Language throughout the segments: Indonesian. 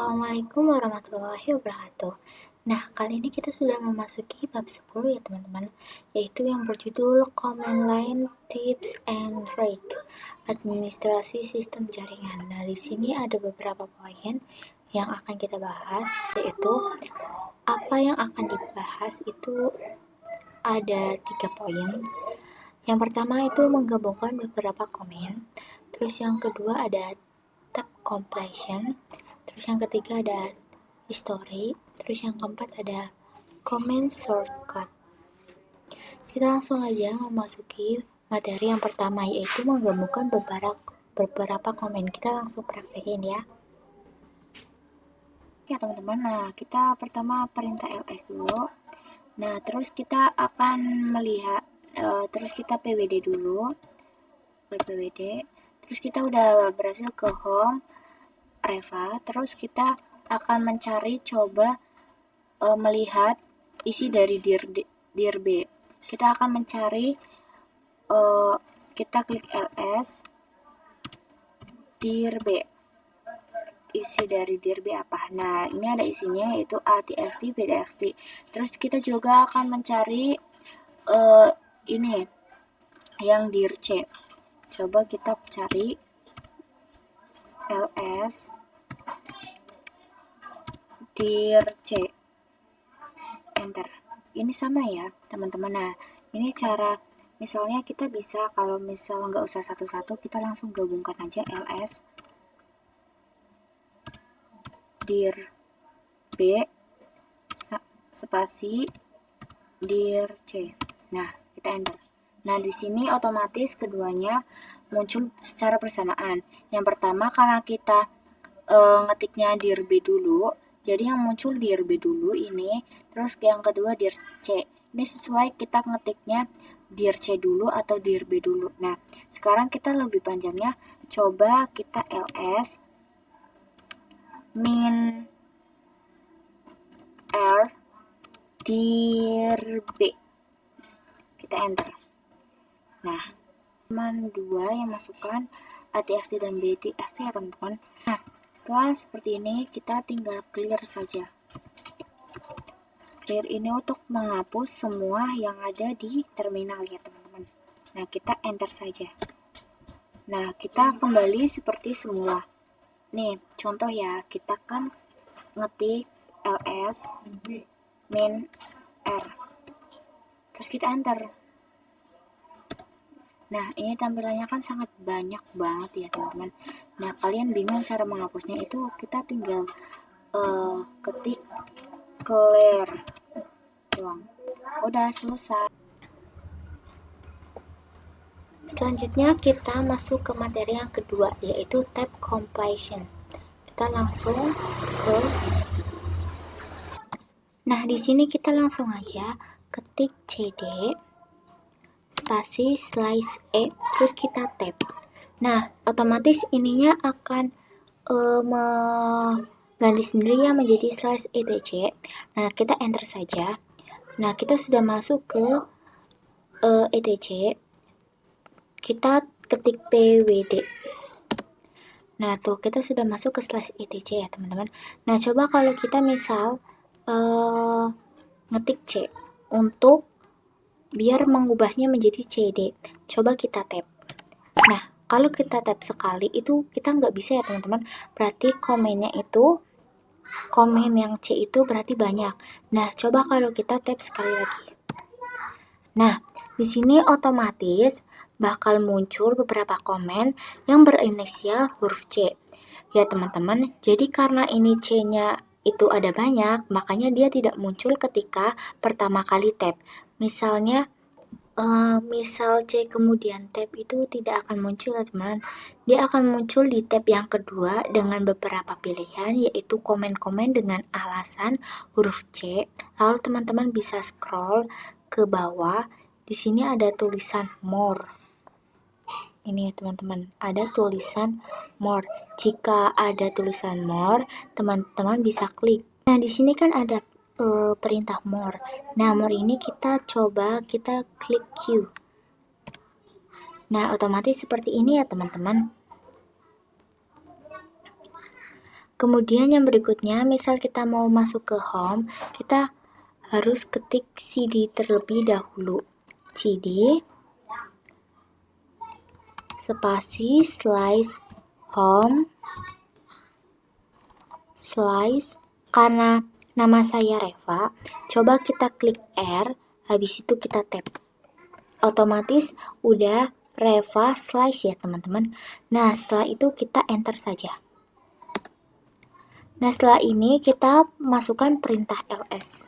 Assalamualaikum warahmatullahi wabarakatuh. Nah, kali ini kita sudah memasuki bab 10 ya teman-teman, yaitu yang berjudul Command Line Tips and Trick, Administrasi Sistem Jaringan. Nah, di sini ada beberapa poin yang akan kita bahas, yaitu apa yang akan dibahas itu ada 3 poin. Yang pertama itu menggabungkan beberapa komen, terus yang kedua ada tab completion, terus yang ketiga ada history, terus yang keempat ada comment shortcut. Kita langsung aja memasuki materi yang pertama, yaitu menggabungkan beberapa komen. Kita langsung praktekin ya. Ya teman-teman, nah kita pertama perintah ls dulu. Nah terus kita akan melihat, terus kita pwd dulu, pwd. Terus kita udah berhasil ke home Reva, terus kita akan mencari coba melihat isi dari dir B. Kita akan mencari, kita klik ls dir B. Isi dari dir B apa? Nah, ini ada isinya yaitu a.txt, b.txt. Terus kita juga akan mencari ini yang dir C. Coba kita cari ls dir C, enter. Ini sama ya teman-teman. Nah ini cara, misalnya kita bisa, kalau misal nggak usah satu-satu, kita langsung gabungkan aja ls dir B spasi dir C. Nah kita enter. Nah di sini otomatis keduanya muncul secara bersamaan. Yang pertama karena kita ngetiknya dir B dulu, jadi yang muncul dir B dulu ini, terus yang kedua dir C. Ini sesuai kita ngetiknya dir C dulu atau dir B dulu. Nah sekarang kita lebih panjangnya, coba kita ls min r dir B, kita enter. Nah teman dua yang masukkan a.txt dan b.txt ya teman-teman. Nah setelah seperti ini kita tinggal clear saja. Clear ini untuk menghapus semua yang ada di terminal ya teman-teman. Nah kita enter saja. Nah kita kembali seperti semula. Nih contoh ya, kita kan ngetik ls min r, terus kita enter. Nah ini tampilannya kan sangat banyak banget ya teman-teman. Nah kalian bingung cara menghapusnya, itu kita tinggal ketik clear doang, udah selesai. Selanjutnya kita masuk ke materi yang kedua, yaitu tab completion. Kita langsung ke, nah di sini kita langsung aja ketik cd spasi slice e, terus kita tab. Nah otomatis ininya akan mengganti sendiri ya menjadi slice etc. Nah kita enter saja. Nah kita sudah masuk ke etc. Kita ketik pwd. Nah tuh kita sudah masuk ke slash etc ya teman-teman. Nah coba kalau kita misal ngetik C untuk biar mengubahnya menjadi CD, coba kita tab. Nah kalau kita tab sekali itu kita nggak bisa ya teman-teman, berarti komennya itu, komen yang C itu berarti banyak. Nah coba kalau kita tab sekali lagi. Nah di sini otomatis bakal muncul beberapa komen yang berinisial huruf C ya teman-teman. Jadi karena ini C-nya itu ada banyak, makanya dia tidak muncul ketika pertama kali tab. Misalnya misal C kemudian tab itu tidak akan muncul ya teman. Dia akan muncul di tab yang kedua dengan beberapa pilihan, yaitu komen-komen dengan alasan huruf C. Lalu teman-teman bisa scroll ke bawah. Di sini ada tulisan more. Ini ya teman-teman, ada tulisan more. Jika ada tulisan more, teman-teman bisa klik. Nah di sini kan ada perintah more. Nah more ini kita coba kita klik Q. Nah otomatis seperti ini ya teman-teman. Kemudian yang berikutnya, misal kita mau masuk ke home, kita harus ketik cd terlebih dahulu. Cd spasi slice home slice. Karena nama saya Reva, coba kita klik R, habis itu kita tap. Otomatis udah Reva slice ya teman-teman. Nah setelah itu kita enter saja. Nah setelah ini kita masukkan perintah ls.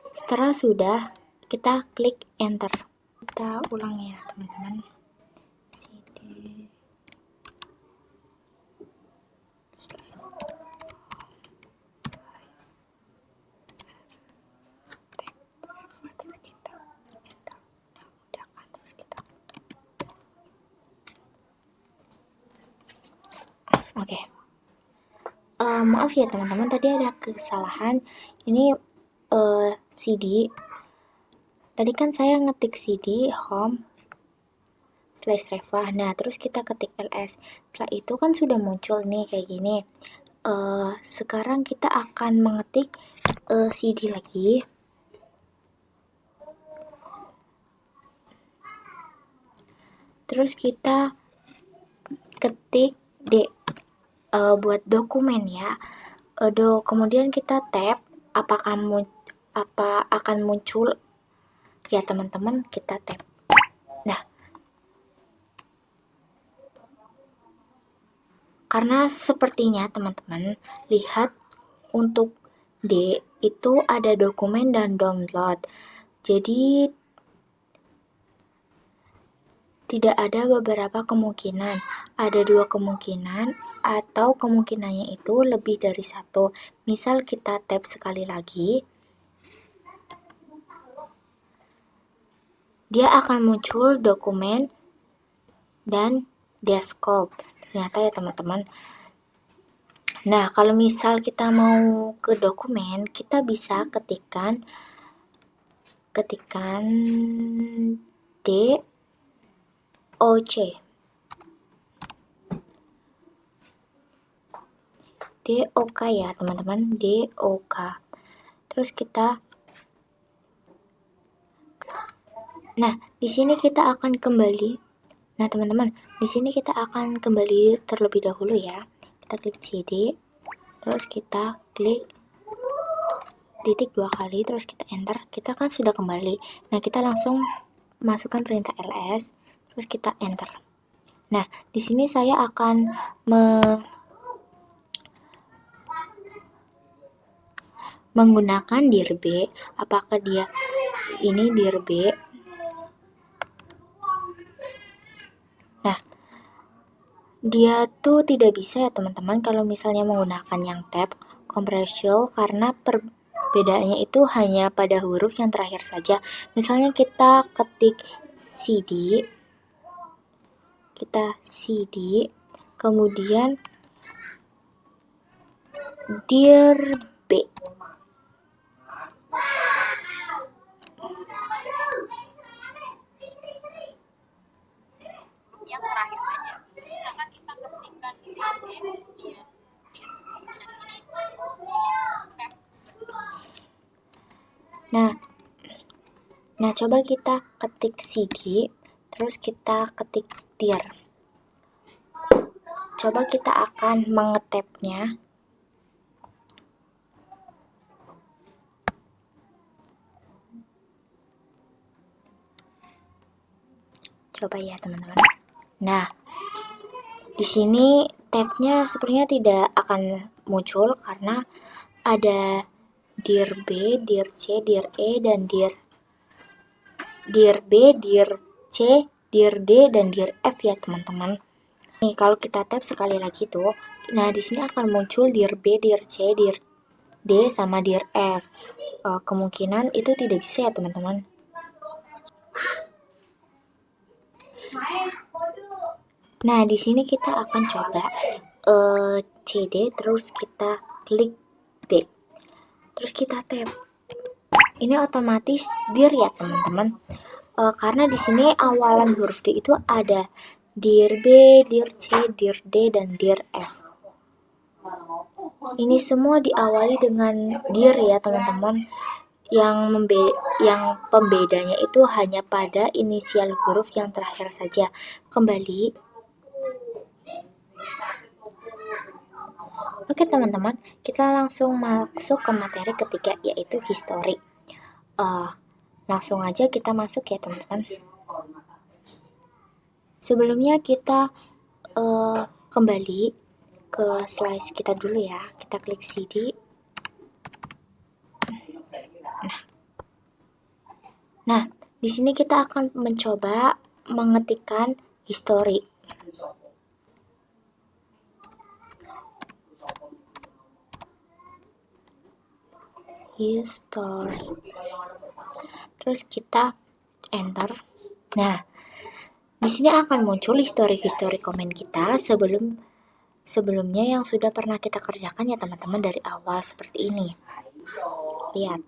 Setelah sudah, kita klik enter. Kita ulang ya teman-teman. Oke. Maaf ya teman-teman, tadi ada kesalahan. Ini CD. Tadi kan saya ngetik CD home slash Reva. Nah, terus kita ketik ls. Setelah itu kan sudah muncul nih kayak gini. Sekarang kita akan mengetik CD lagi. Terus kita ketik D buat dokumen ya. Kemudian kita tab, apa akan muncul ya teman-teman, kita tab. Nah, karena sepertinya teman-teman lihat untuk D itu ada dokumen dan download. Jadi tidak ada beberapa kemungkinan, ada 2 kemungkinan, atau kemungkinannya itu lebih dari 1. Misal kita tab sekali lagi, dia akan muncul dokumen dan desktop. Ternyata ya teman-teman. Nah, kalau misal kita mau ke dokumen, kita bisa ketikkan DOC ya teman-teman, DOK. Terus kita, nah di sini kita akan kembali. Nah teman-teman, di sini kita akan kembali terlebih dahulu ya. Kita klik CD, terus kita klik titik 2 kali, terus kita enter. Kita kan sudah kembali. Nah kita langsung masukkan perintah ls, terus kita enter. Nah di sini saya akan menggunakan dir B. Apakah dia ini dir B? Nah, dia tuh tidak bisa ya teman-teman kalau misalnya menggunakan yang tab commercial, karena perbedaannya itu hanya pada huruf yang terakhir saja. Misalnya kita ketik CD, kemudian dir B. Yang terakhir saja. Misalkan kita ketikkan CD, Nah, coba kita ketik CD, terus kita ketik dir. Coba kita akan mengetapnya. Coba ya teman-teman. Nah, di sini tabnya sepertinya tidak akan muncul karena ada dir B, dir C, dir E, dan dir B, dir C, dir D, dan dir F ya teman-teman. Nih kalau kita tab sekali lagi tuh, nah di sini akan muncul dir B, dir C, dir D, sama dir F. Kemungkinan itu tidak bisa ya teman-teman. Nah di sini kita akan coba CD, terus kita klik D, terus kita tab. Ini otomatis dir ya teman-teman. Karena di sini awalan huruf D itu ada dir B, dir C, dir D, dan dir F. Ini semua diawali dengan dir ya teman-teman. Yang pembedanya itu hanya pada inisial huruf yang terakhir saja. Kembali. Oke teman-teman, kita langsung masuk ke materi ketiga, yaitu history. Langsung aja kita masuk ya teman-teman. Sebelumnya kita kembali ke slide kita dulu ya. Kita klik CD. Nah, di sini kita akan mencoba mengetikkan history. History. Terus kita enter. Nah, di sini akan muncul history komen kita sebelumnya yang sudah pernah kita kerjakan ya teman-teman dari awal seperti ini. Lihat.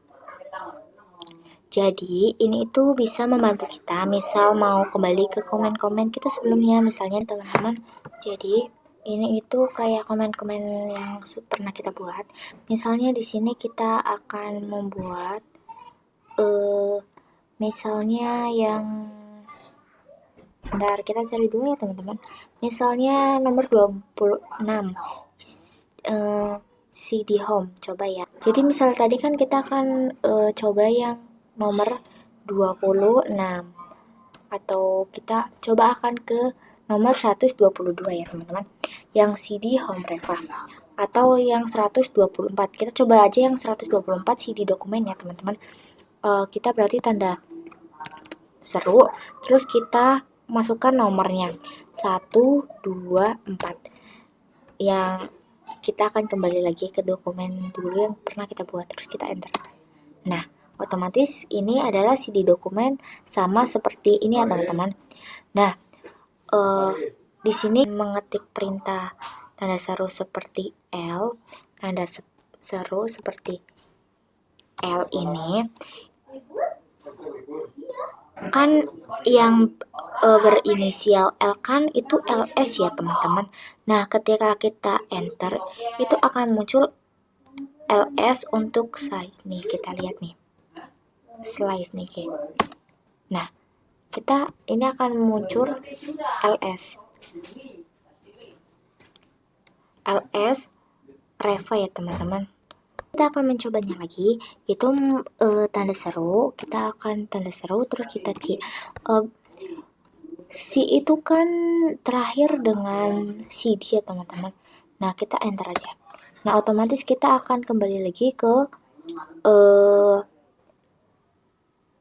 Jadi ini itu bisa membantu kita misal mau kembali ke komen-komen kita sebelumnya misalnya teman-teman. Jadi ini itu kayak komen-komen yang pernah kita buat. Misalnya di sini kita akan membuat misalnya yang bentar kita cari dulu ya teman-teman. Misalnya nomor 26 CD home, coba ya. Jadi misal tadi kan kita akan coba yang nomor 26 atau kita coba akan ke nomor 122 ya teman-teman, yang CD home Reva, atau yang 124. Kita coba aja yang 124 CD dokumen ya teman-teman. Kita berarti tanda seru, terus kita masukkan nomornya 1, 2, 4 yang kita akan kembali lagi ke dokumen dulu yang pernah kita buat, terus kita enter. Nah, otomatis ini adalah CD dokumen sama seperti ini ya teman-teman. Nah, di sini mengetik perintah tanda seru seperti L, tanda seru seperti L ini kan yang berinisial L kan itu LS ya teman-teman. Nah, ketika kita enter itu akan muncul LS untuk size nih, kita lihat nih slice nih kayak. Nah, kita ini akan muncul LS Reva ya teman-teman. Kita akan mencobanya lagi, itu tanda seru, kita akan tanda seru terus kita C itu kan terakhir dengan CD ya teman-teman. Nah, kita enter aja. Nah, otomatis kita akan kembali lagi ke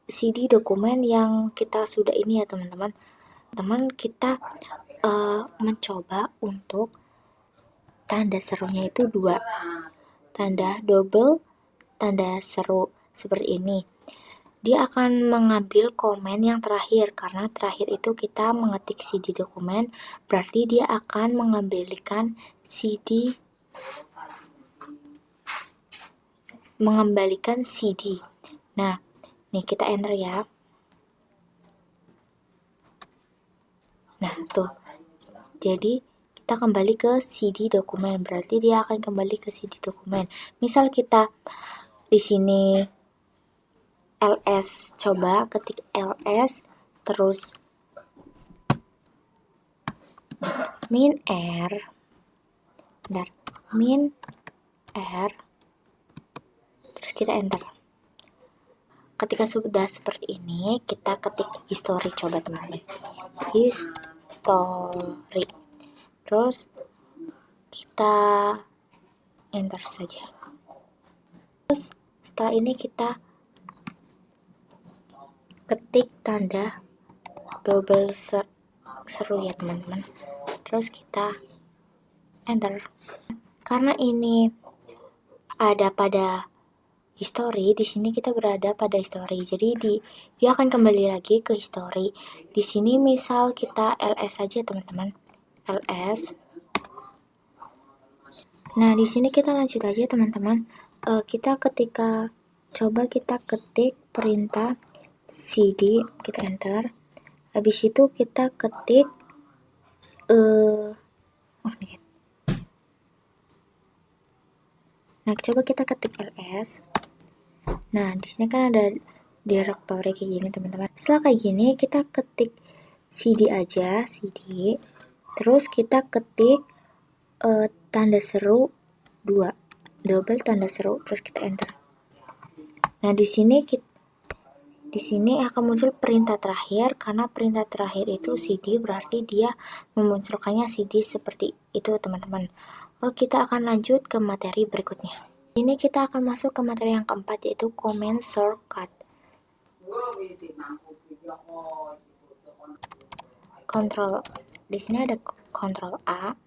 CD dokumen yang kita sudah ini ya teman-teman. Teman kita mencoba untuk tanda serunya itu 2. Tanda double, tanda seru seperti ini. Dia akan mengambil komen yang terakhir, karena terakhir itu kita mengetik CD dokumen, berarti dia akan mengembalikan CD. Nah, nih kita enter ya. Nah, tuh. Jadi kita kembali ke CD dokumen, berarti dia akan kembali ke CD dokumen. Misal kita di sini LS, coba ketik LS terus min R, terus kita enter. Ketika sudah seperti ini, kita ketik history, coba teman-teman, history, terus kita enter saja. Terus setelah ini kita ketik tanda double seru ya teman-teman, terus kita enter. Karena ini ada pada history, di sini kita berada pada history, jadi dia akan kembali lagi ke history. Di sini misal kita LS saja teman-teman, LS. Nah, di sini kita lanjut aja teman-teman. Kita coba kita ketik perintah CD, kita enter. Habis itu kita ketik Nah, coba kita ketik ls. Nah, di sini kan ada directory kayak gini, teman-teman. Setelah kayak gini, kita ketik cd aja, cd. Terus kita ketik tanda seru 2, double tanda seru, terus kita enter. Nah, di sini akan muncul perintah terakhir, karena perintah terakhir itu cd, berarti dia memunculkannya cd seperti itu, teman-teman. Kita akan lanjut ke materi berikutnya. Ini kita akan masuk ke materi yang keempat, yaitu command shortcut. Kontrol, di sini ada kontrol A.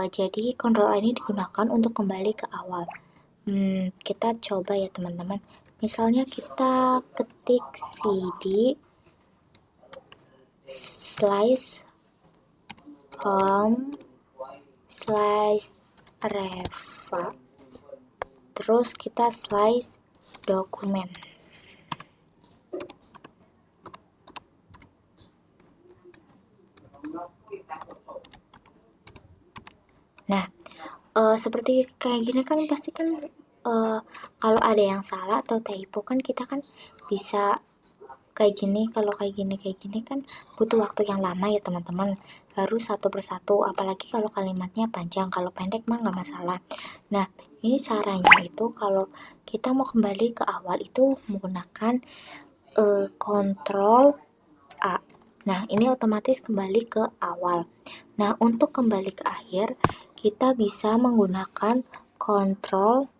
Jadi kontrol A ini digunakan untuk kembali ke awal. Kita coba ya, teman-teman. Misalnya kita ketik cd slice home slice reva, terus kita slice dokumen. Nah, seperti kayak gini kan pasti kan kalau ada yang salah atau typo kan kita kan bisa kayak gini. Kalau kayak gini kan butuh waktu yang lama ya, teman-teman. Harus satu persatu, apalagi kalau kalimatnya panjang. Kalau pendek mah nggak masalah. Nah, ini caranya itu kalau kita mau kembali ke awal itu menggunakan kontrol A. Nah, ini otomatis kembali ke awal. Nah, untuk kembali ke akhir, kita bisa menggunakan kontrol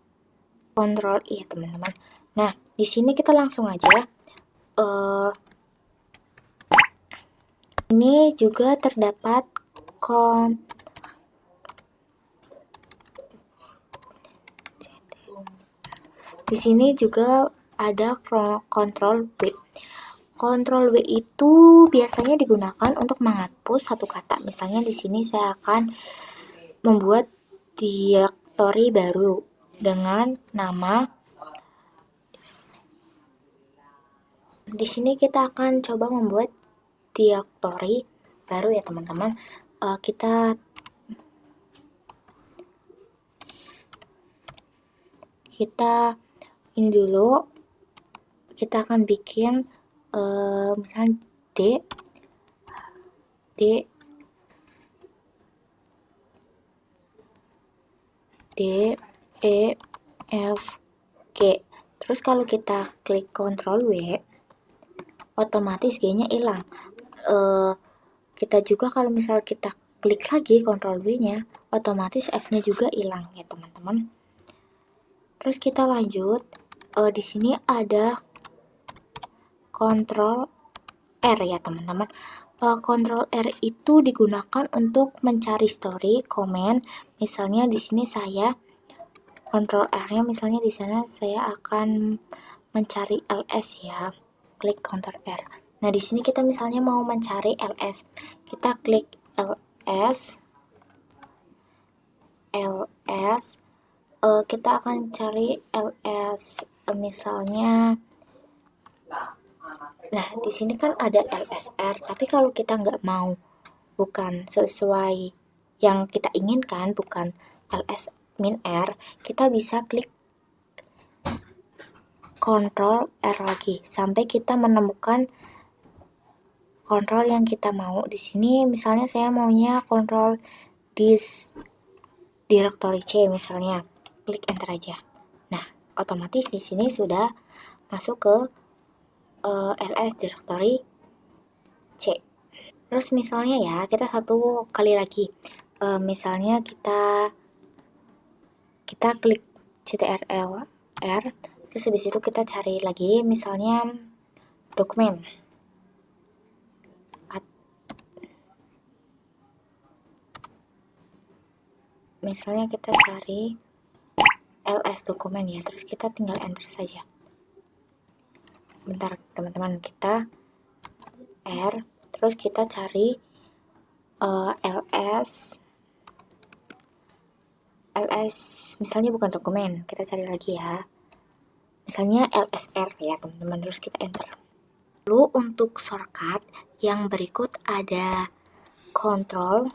I, teman-teman. Nah, di sini kita langsung aja. Ini juga terdapat di sini juga ada kontrol W. Kontrol W itu biasanya digunakan untuk menghapus satu kata. Misalnya di sini saya akan membuat directory baru dengan nama. Di sini kita akan coba membuat directory baru ya, teman-teman. Kita ini dulu, kita akan bikin misalnya D E F G. Terus kalau kita klik Ctrl W, otomatis G-nya hilang. Kita juga kalau misal kita klik lagi Ctrl W-nya, otomatis F-nya juga hilang ya, teman-teman. Terus kita lanjut. Di sini ada Ctrl R ya, teman-teman. Ctrl R itu digunakan untuk mencari story, komen. Misalnya di sini saya Ctrl R-nya, misalnya di sana saya akan mencari ls ya. Klik Ctrl R. Nah, di sini kita misalnya mau mencari ls. Kita klik ls. Kita akan cari ls misalnya. Nah, di sini kan ada lsr, tapi kalau kita nggak mau, bukan sesuai yang kita inginkan, bukan ls min r, kita bisa klik Ctrl R lagi sampai kita menemukan kontrol yang kita mau. Di sini misalnya saya maunya kontrol this directory C misalnya. Klik enter aja. Nah, otomatis di sini sudah masuk ke ls directory C. Terus misalnya ya, kita satu kali lagi. Misalnya kita klik ctrl R, terus habis itu kita cari lagi misalnya dokumen. Misalnya kita cari ls dokumen ya, terus kita tinggal enter saja. Bentar teman-teman, kita R, terus kita cari ls misalnya bukan dokumen, kita cari lagi ya, misalnya lsr ya teman-teman, terus kita enter. Lalu untuk shortcut yang berikut ada Ctrl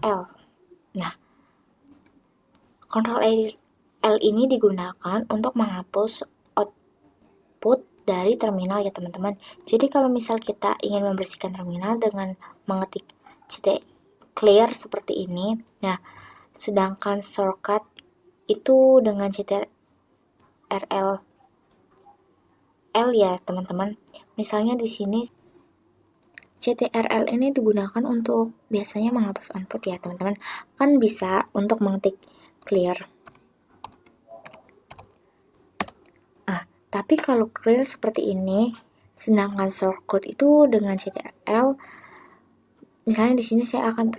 L. Nah, Ctrl L ini digunakan untuk menghapus output dari terminal ya teman-teman. Jadi kalau misal kita ingin membersihkan terminal dengan mengetik clear seperti ini, nah sedangkan shortcut itu dengan ctrl L ya teman-teman. Misalnya di sini ctrl ini digunakan untuk biasanya menghapus output ya teman-teman. Kan bisa untuk mengetik clear. Tapi kalau clear seperti ini, sedangkan shortcut itu dengan ctrl, misalnya di sini saya akan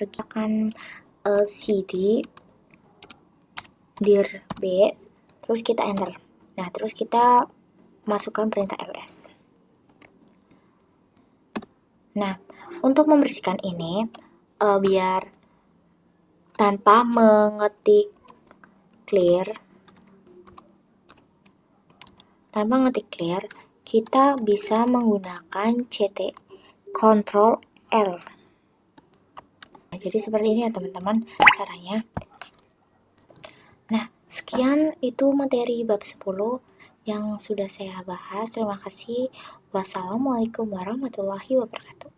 cd dir b, terus kita enter. Nah, terus kita masukkan perintah ls. Nah, untuk membersihkan ini, biar tanpa mengetik clear, kita bisa menggunakan Ctrl L. Nah, jadi seperti ini ya teman-teman caranya. Nah, sekian itu materi bab 10 yang sudah saya bahas. Terima kasih. Wassalamualaikum warahmatullahi wabarakatuh.